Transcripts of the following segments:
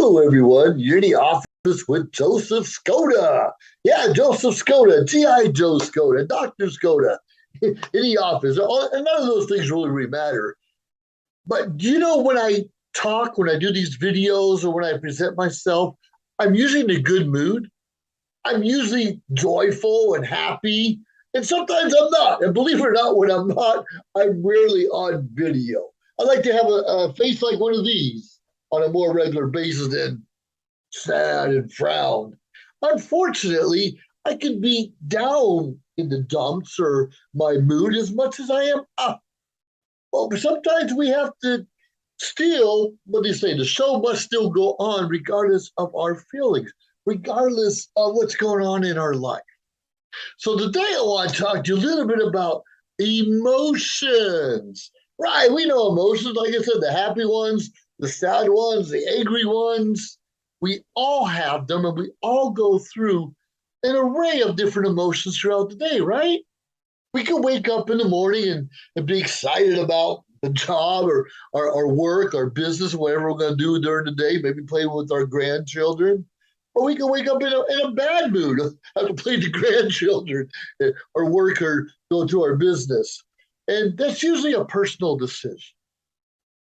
Hello, everyone. You're in the office with Joseph Skoda. Yeah, Joseph Skoda, G.I. Joe Skoda, Dr. Skoda, in the office. And none of those things really matter. But do you know when I talk, when I do these videos, or when I present myself, I'm usually in a good mood. I'm usually joyful and happy. And sometimes I'm not. And believe it or not, when I'm not, I'm rarely on video. I like to have a face like one of these on a more regular basis than sad and frown. Unfortunately, I can be down in the dumps or my mood as much as I am up. Well, sometimes we have to still, what do you say, the show must still go on regardless of our feelings, regardless of what's going on in our life. So today I want to talk to you a little bit about emotions. Right, we know emotions, like I said, the happy ones, the sad ones, the angry ones. We all have them, and we all go through an array of different emotions throughout the day, right? We can wake up in the morning and be excited about the job or our work, our business, whatever we're going to do during the day, maybe play with our grandchildren. Or we can wake up in a bad mood, have to play the grandchildren or work or go to our business. And that's usually a personal decision.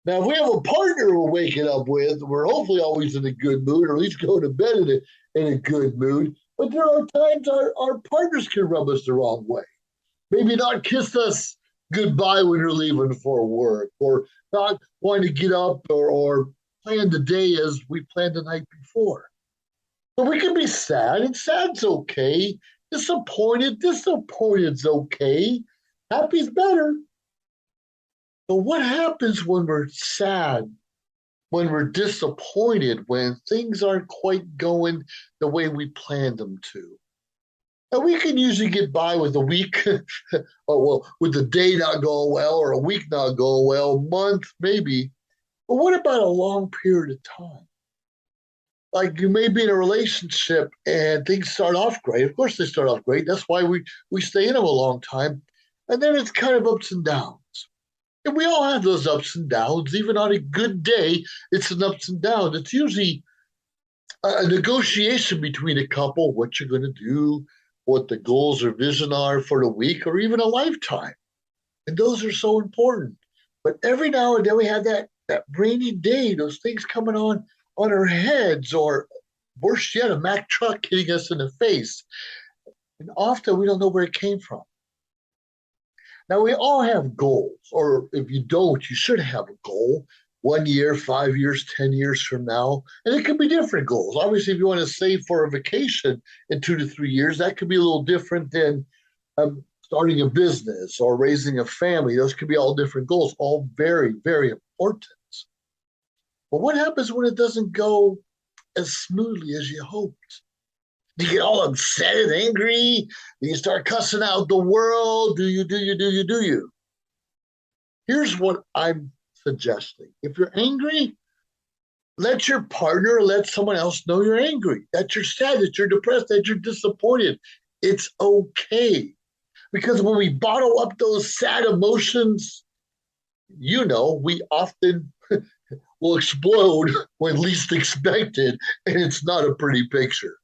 Now, if we have a partner we're waking up with, we're hopefully always in a good mood, or at least go to bed in a good mood. But there are times our partners can rub us the wrong way. Maybe not kiss us goodbye when you're leaving for work, or not wanting to get up or plan the day as we planned the night before. So we can be sad, and sad's okay. Disappointed's okay. Happy's better. But what happens when we're sad, when we're disappointed, when things aren't quite going the way we planned them to? And we can usually get by with a week, or well, with the day not going well, or a week not going well, a month maybe. But what about a long period of time? Like you may be in a relationship and things start off great. Of course, they start off great. That's why we stay in them a long time. And then it's kind of ups and downs. And we all have those ups and downs. Even on a good day, it's an ups and downs. It's usually a negotiation between a couple, what you're going to do, what the goals or vision are for the week, or even a lifetime. And those are so important. But every now and then we have that rainy day, those things coming on our heads, or worse yet, a Mack truck hitting us in the face. And often we don't know where it came from. Now, we all have goals, or if you don't, you should have a goal 1 year, 5 years, 10 years from now. And it could be different goals. Obviously, if you want to save for a vacation in 2 to 3 years, that could be a little different than starting a business or raising a family. Those could be all different goals, all very, very important. But what happens when it doesn't go as smoothly as you hoped? Do you get all upset and angry? Do you start cussing out the world? Do you? Here's what I'm suggesting. If you're angry, let your partner, let someone else know you're angry, that you're sad, that you're depressed, that you're disappointed. It's okay. Because when we bottle up those sad emotions, we often will explode when least expected, and it's not a pretty picture.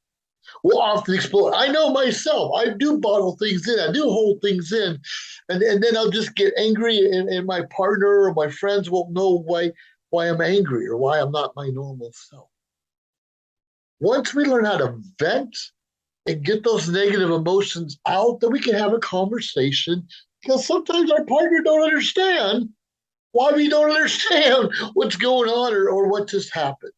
We'll often explode. I know myself. I do bottle things in. I do hold things in. And then I'll just get angry, and my partner or my friends won't know why I'm angry or why I'm not my normal self. Once we learn how to vent and get those negative emotions out, then we can have a conversation, because sometimes our partner don't understand why we don't understand what's going on or what just happened.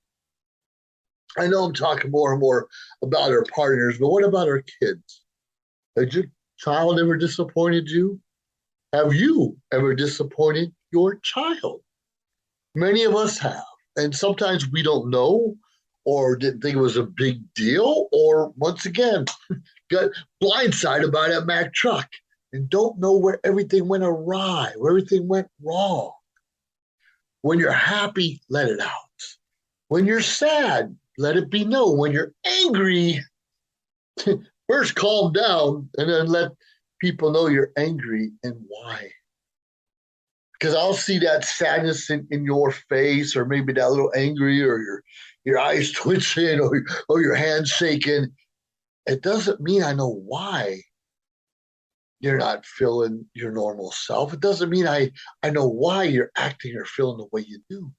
I know I'm talking more and more about our partners, but what about our kids? Has your child ever disappointed you? Have you ever disappointed your child? Many of us have. And sometimes we don't know, or didn't think it was a big deal, or once again, got blindsided by that Mack truck and don't know where everything went awry, where everything went wrong. When you're happy, let it out. When you're sad, let it be known. When you're angry, first calm down and then let people know you're angry and why. Because I'll see that sadness in your face, or maybe that little angry, or your eyes twitching or your hands shaking, it doesn't mean I know why you're not feeling your normal self. It doesn't mean I know why you're acting or feeling the way you do.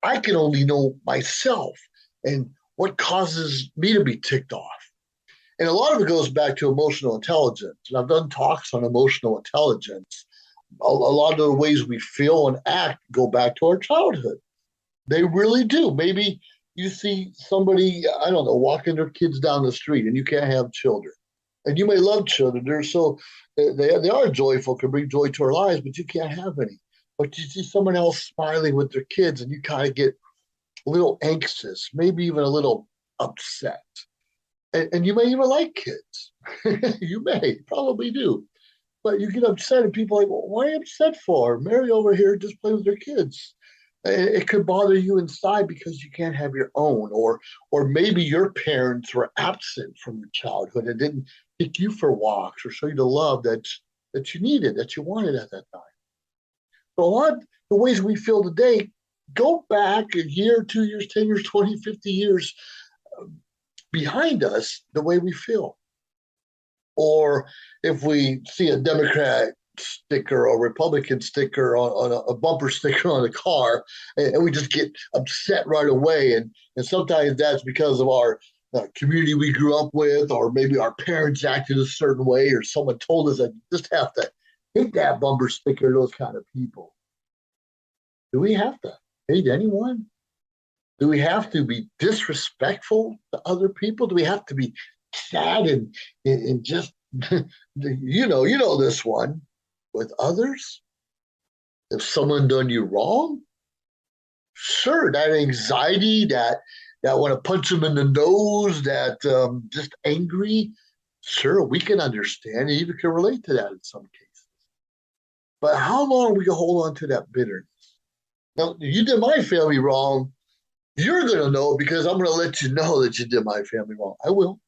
I can only know myself and what causes me to be ticked off. And a lot of it goes back to emotional intelligence. And I've done talks on emotional intelligence. A lot of the ways we feel and act go back to our childhood. They really do. Maybe you see somebody, I don't know, walking their kids down the street and you can't have children. And you may love children. They're so they are joyful, can bring joy to our lives, but you can't have any. But you see someone else smiling with their kids and you kind of get a little anxious, maybe even a little upset. And you may even like kids. You may, probably do. But you get upset and people are like, well, why are you upset for? Mary over here just play with her kids. It could bother you inside because you can't have your own, or maybe your parents were absent from your childhood and didn't take you for walks or show you the love that you needed, that you wanted at that time. So a lot of the ways we feel today go back a year, 2 years, 10 years, 20, 50 years behind us, the way we feel. Or if we see a Democrat sticker or Republican sticker on a bumper sticker on a car, and we just get upset right away. And sometimes that's because of our community we grew up with, or maybe our parents acted a certain way, or someone told us that you just have to hate that bumper sticker, those kind of people. Do we have to hate anyone? Do we have to be disrespectful to other people? Do we have to be sad and just you know this one with others? If someone done you wrong, sure, that anxiety, that want to punch them in the nose, that just angry, sure, we can understand and even can relate to that in some cases. But how long we can hold on to that bitterness? Now, you did my family wrong. You're going to know because I'm going to let you know that you did my family wrong. I will.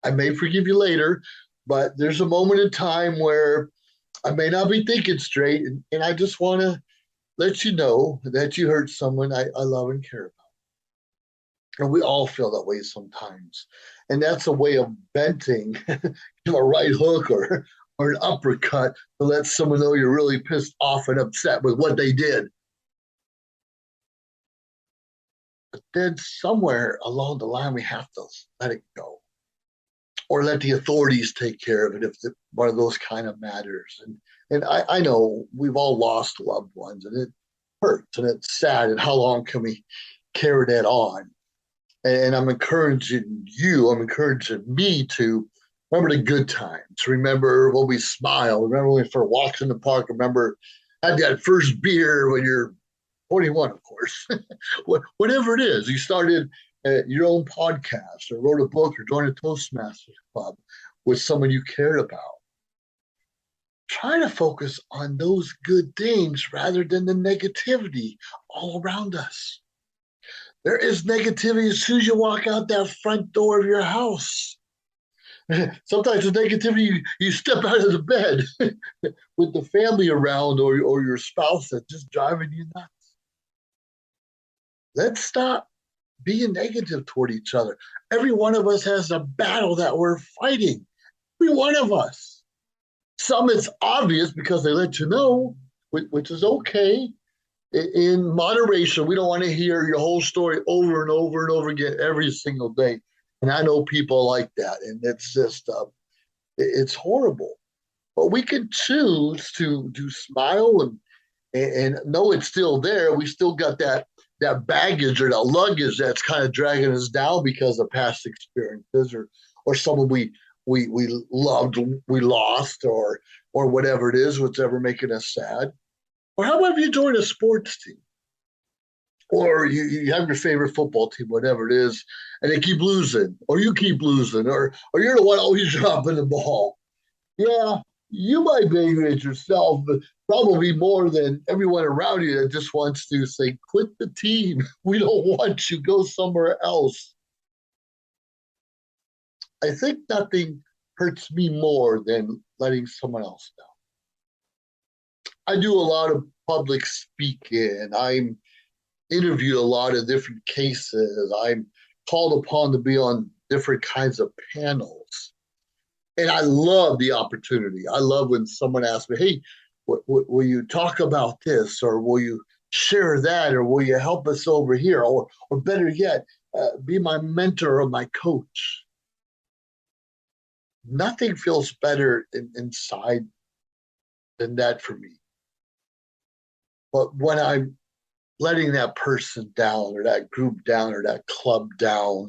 I may forgive you later, but there's a moment in time where I may not be thinking straight. And I just want to let you know that you hurt someone I love and care about. And we all feel that way sometimes. And that's a way of venting a right hook or an uppercut to let someone know you're really pissed off and upset with what they did. But then somewhere along the line, we have to let it go or let the authorities take care of it if one of those kind of matters. And I know we've all lost loved ones and it hurts and it's sad. And how long can we carry that on? And I'm encouraging me to remember the good times. Remember when we smile. Remember when we first walked in the park. Remember had that first beer when you're 21, of course. Whatever it is, you started your own podcast or wrote a book or joined a Toastmasters club with someone you cared about. Try to focus on those good things rather than the negativity all around us. There is negativity as soon as you walk out that front door of your house. Sometimes the negativity, you step out of the bed with the family around or your spouse that's just driving you nuts. Let's stop being negative toward each other. Every one of us has a battle that we're fighting. Every one of us. Some it's obvious because they let you know, which is okay. In moderation, we don't want to hear your whole story over and over and over again every single day. And I know people like that, and it's just, it's horrible. But we can choose to smile and know it's still there. We still got that baggage or that luggage that's kind of dragging us down because of past experiences or someone we loved, we lost, or whatever it is, whatever making us sad. Or how about if you join a sports team? Or you have your favorite football team, whatever it is, and they keep losing, or you keep losing, or you're the one always dropping the ball. Yeah, you might be angry at yourself, but probably more than everyone around you that just wants to say, quit the team. We don't want you. Go somewhere else. I think nothing hurts me more than letting someone else down. I do a lot of public speaking. I'm interviewed a lot of different cases. I'm called upon to be on different kinds of panels. And I love the opportunity. I love when someone asks me, hey, will you talk about this? Or will you share that? Or will you help us over here? Or better yet, be my mentor or my coach. Nothing feels better inside than that for me. But when I'm letting that person down or that group down or that club down,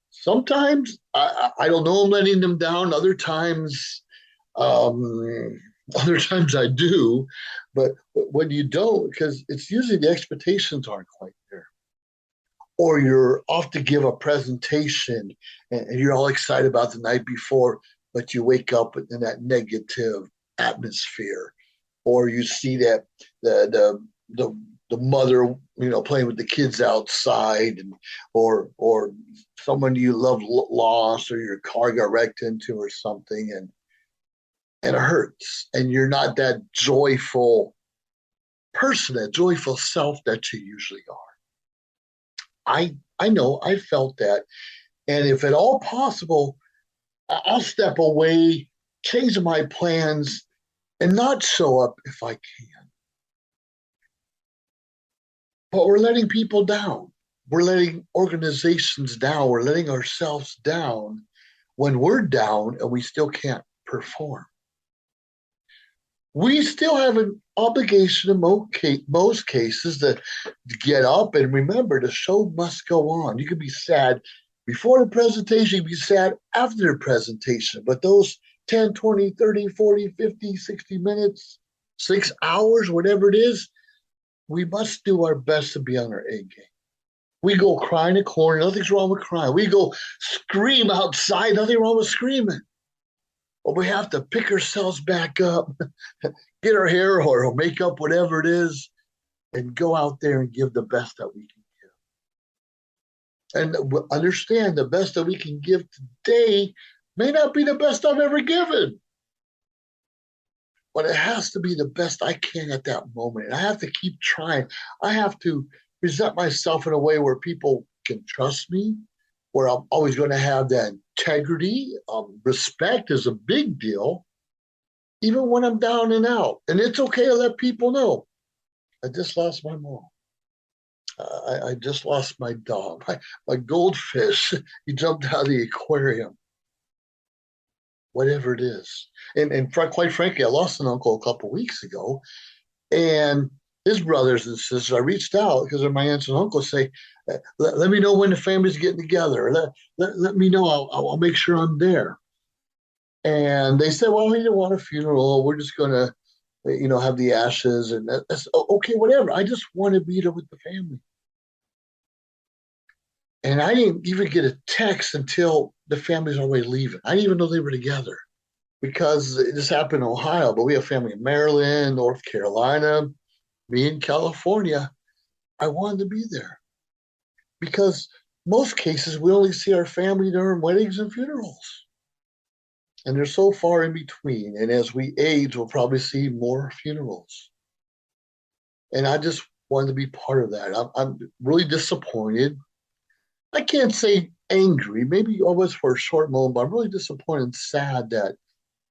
sometimes I don't know I'm letting them down. Um, other times I do, but when you don't, because it's usually the expectations aren't quite there, or you're off to give a presentation and you're all excited about the night before, but you wake up in that negative atmosphere, or you see that the mother, playing with the kids outside, and or someone you love lost, or your car got wrecked into or something, and it hurts, and you're not that joyful person, that joyful self that you usually are. I know I felt that, and if at all possible, I'll step away, change my plans, and not show up if I can. But we're letting people down. We're letting organizations down. We're letting ourselves down when we're down and we still can't perform. We still have an obligation in most cases to get up and remember the show must go on. You can be sad before the presentation, you can be sad after the presentation, but those 10, 20, 30, 40, 50, 60 minutes, 6 hours, whatever it is, we must do our best to be on our A game. We go cry in a corner, nothing's wrong with crying. We go scream outside, nothing wrong with screaming. But we have to pick ourselves back up, get our hair or makeup, whatever it is, and go out there and give the best that we can give. And understand the best that we can give today may not be the best I've ever given, but it has to be the best I can at that moment. And I have to keep trying. I have to present myself in a way where people can trust me, where I'm always going to have that integrity. Respect is a big deal, even when I'm down and out. And it's okay to let people know. I just lost my mom. I just lost my dog. My goldfish, he jumped out of the aquarium. Whatever it is. And quite frankly, I lost an uncle a couple of weeks ago. And his brothers and sisters, I reached out because they're my aunts and uncles, say, let me know when the family's getting together. Let me know. I'll make sure I'm there. And they said, well, we didn't want a funeral. We're just going to, have the ashes. And that's okay, whatever. I just want to be there with the family. And I didn't even get a text until the family's already leaving. I didn't even know they were together because this happened in Ohio, but we have family in Maryland, North Carolina, me in California. I wanted to be there because most cases we only see our family during weddings and funerals. And they're so far in between. And as we age, we'll probably see more funerals. And I just wanted to be part of that. I'm really disappointed. I can't say angry. Maybe I was for a short moment, but I'm really disappointed and sad that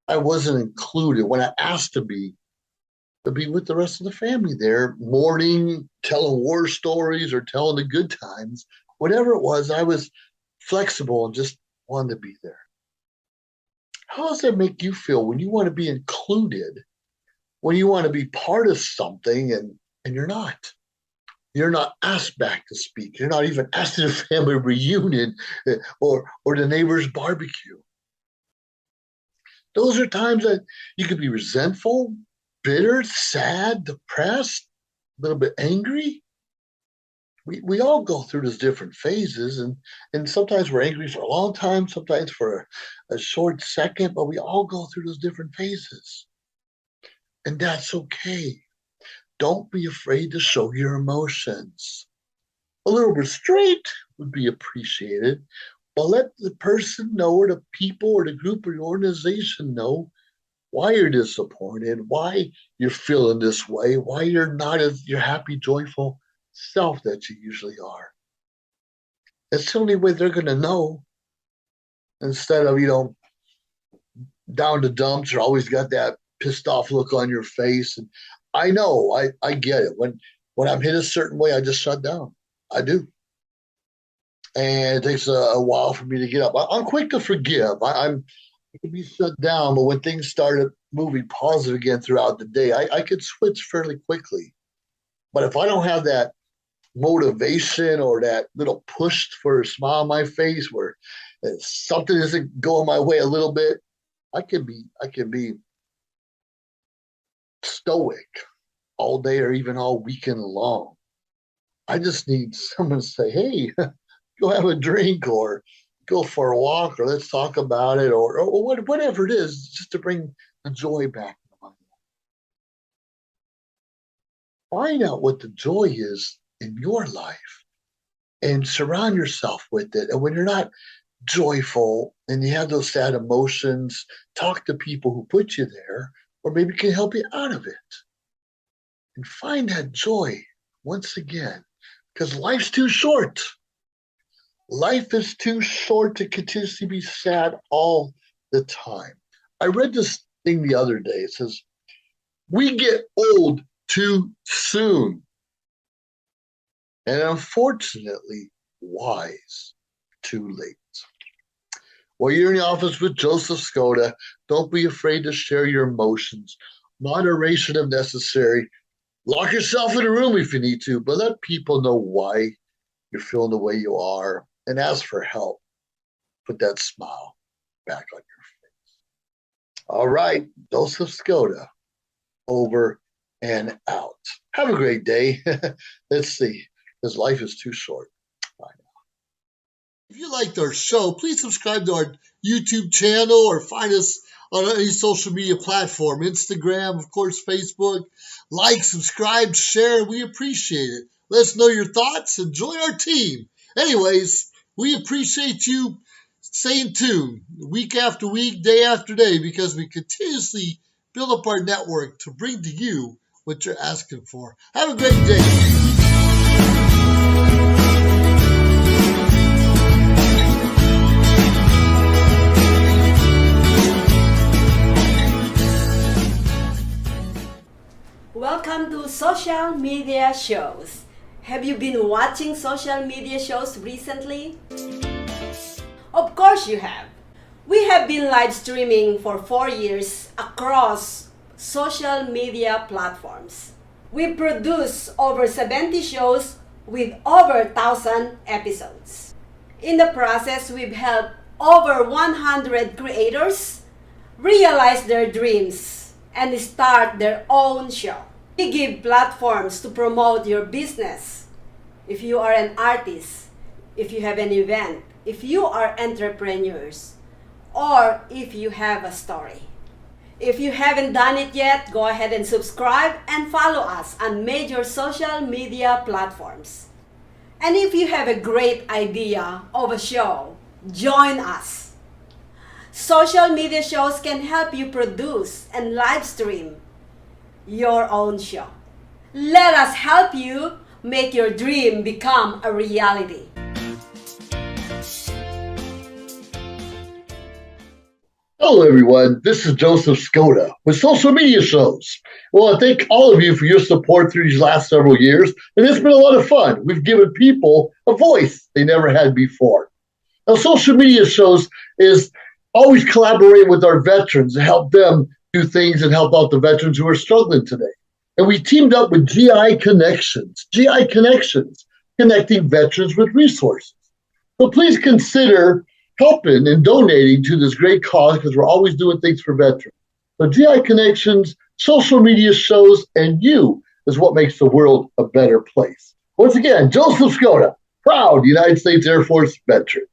I wasn't included when I asked to be with the rest of the family there, mourning, telling war stories, or telling the good times. Whatever it was, I was flexible and just wanted to be there. How does that make you feel when you want to be included, when you want to be part of something and you're not? You're not asked back to speak. You're not even asked to the family reunion or the neighbor's barbecue. Those are times that you could be resentful, bitter, sad, depressed, a little bit angry. We all go through those different phases, and sometimes we're angry for a long time, sometimes for a short second, but we all go through those different phases. And that's okay. Don't be afraid to show your emotions. A little restraint would be appreciated, but let the person know, or the people, or the group, or the organization know why you're disappointed, why you're feeling this way, why you're not as you're happy, joyful self that you usually are. That's the only way they're going to know, instead of, down the dumps or always got that pissed off look on your face. And I know, I get it. When I'm hit a certain way, I just shut down. I do. And it takes a while for me to get up. I'm quick to forgive. I can be shut down, but when things started moving positive again throughout the day, I could switch fairly quickly. But if I don't have that motivation or that little push for a smile on my face where something isn't going my way a little bit, I can be stoic all day or even all weekend long. I just need someone to say, hey, go have a drink or go for a walk or let's talk about it or whatever it is, just to bring the joy back to my life. Find out what the joy is in your life and surround yourself with it. And when you're not joyful and you have those sad emotions, talk to people who put you there or maybe can help you out of it. And find that joy once again, because life's too short. Life is too short to continuously be sad all the time. I read this thing the other day. It says, we get old too soon. And unfortunately, wise too late. Well, you're in the office with Joseph Skoda. Don't be afraid to share your emotions. Moderation if necessary. Lock yourself in a room if you need to, but let people know why you're feeling the way you are and ask for help. Put that smile back on your face. All right, Joseph Skoda, over and out. Have a great day. Let's see, because life is too short. Bye now. If you liked our show, please subscribe to our YouTube channel or find us on any social media platform, Instagram, of course, Facebook. Like, subscribe, share. We appreciate it. Let us know your thoughts and join our team. Anyways, we appreciate you staying tuned week after week, day after day, because we continuously build up our network to bring to you what you're asking for. Have a great day. Welcome to social media shows. Have you been watching social media shows recently? Of course you have. We have been live streaming for 4 years across social media platforms. We produce over 70 shows with over 1,000 episodes. In the process, we've helped over 100 creators realize their dreams and start their own show. We give platforms to promote your business. If you are an artist, if you have an event, if you are entrepreneurs, or if you have a story. If you haven't done it yet, go ahead and subscribe and follow us on major social media platforms. And if you have a great idea of a show, join us. Social media shows can help you produce and live stream your own show. Let us help you make your dream become a reality. Hello, everyone. This is Joseph Skoda with Social Media Shows. Well, I thank all of you for your support through these last several years, and it's been a lot of fun. We've given people a voice they never had before. Now, Social Media Shows is always collaborating with our veterans to help them do things and help out the veterans who are struggling today. And we teamed up with GI Connections, connecting veterans with resources. So please consider helping and donating to this great cause, because we're always doing things for veterans. So GI Connections, Social Media Shows, and you is what makes the world a better place. Once again, Joseph Skoda, proud United States Air Force veteran.